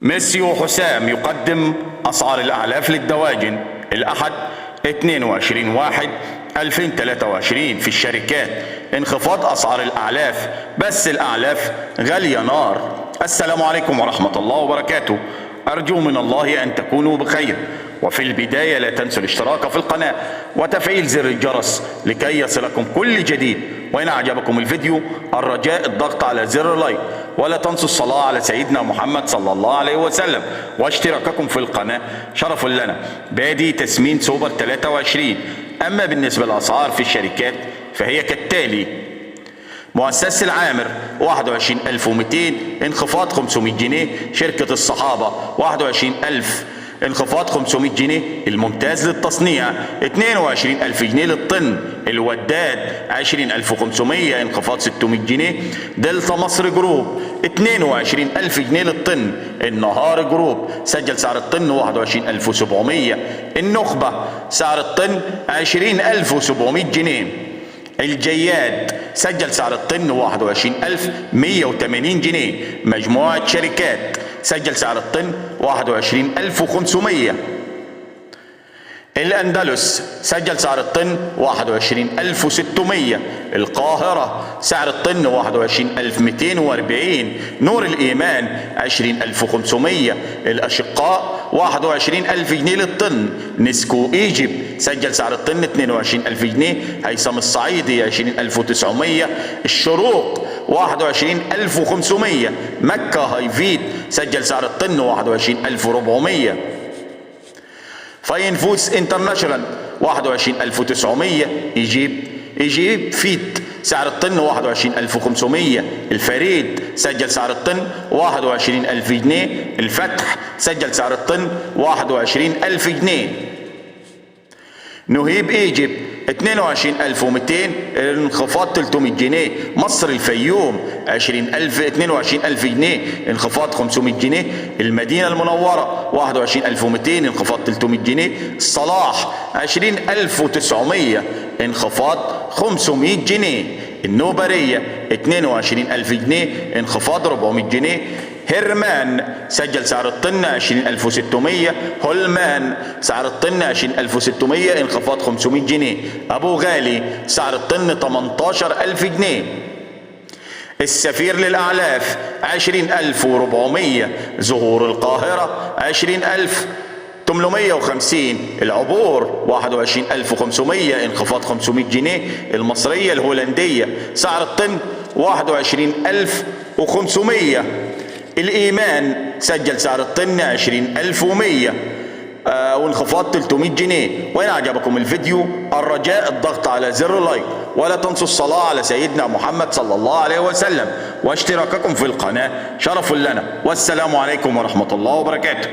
ميسيو حسام يقدم أسعار الأعلاف للدواجن الأحد 22/1/2023 في الشركات. انخفاض أسعار الأعلاف، بس الأعلاف غالية نار. السلام عليكم ورحمة الله وبركاته. أرجو من الله أن تكونوا بخير، وفي البداية لا تنسوا الاشتراك في القناة وتفعيل زر الجرس لكي يصلكم كل جديد. وإن أعجبكم الفيديو الرجاء الضغط على زر لايك، ولا تنسوا الصلاة على سيدنا محمد صلى الله عليه وسلم، واشتراككم في القناة شرف لنا. بادي تسمين سوبر 23. أما بالنسبة للأسعار في الشركات فهي كالتالي: مؤسسة العامر 21,200 انخفاض 500 جنيه. شركة الصحابة 21,000 انخفاض 500 جنيه. الممتاز للتصنيع 22,000 جنيه للطن. الوداد 20,500 انخفاض 600 جنيه. دلتا مصر جروب 22,000 جنيه للطن. النهار جروب سجل سعر الطن 21,700. النخبة سعر الطن 20,700 جنيه. الجياد سجل سعر الطن 21,180 جنيه. مجموعة شركات سجل سعر الطن 21,500. الأندلس سجل سعر الطن 21,600. القاهرة سعر الطن 21,240. نور الإيمان 20,500. الأشقاء 21,000 جنيه للطن. نسكو إيجيب سجل سعر الطن 22,000 جنيه. هيثم الصعيدي 20,900. الشروق 21,500. مكة هايفيد سجل سعر الطن 21,400. فاينفوس انترناشونال 21,900. إيجيب فيت سعر الطن 21,500. الفريد سجل سعر الطن 21,000 جنيه. الفتح سجل سعر الطن 21,000 جنيه. نهيب إيجيب 22,200 انخفاض 300 جنيه. مصر الفيوم 22,000 جنيه انخفاض 500 جنيه. المدينة المنورة 21,200 انخفاض 300 جنيه. الصلاح 20,900 انخفاض 500 جنيه. النوبرية 22,000 جنيه انخفاض 400 جنيه. هرمان سجل سعر الطن 20,600. هولمان سعر الطن 20,600 انخفاض 500 جنيه. أبو غالي سعر الطن 18,000 جنيه. السفير للأعلاف 20,400. زهور القاهرة 20,850. العبور 21,500 انخفاض 500 جنيه. المصرية الهولندية سعر الطن 21,500. الإيمان سجل سعر الطن 20,100 وانخفاض 300 جنيه. وإن أعجبكم الفيديو الرجاء الضغط على زر لايك، ولا تنسوا الصلاة على سيدنا محمد صلى الله عليه وسلم، واشتراككم في القناة شرف لنا. والسلام عليكم ورحمة الله وبركاته.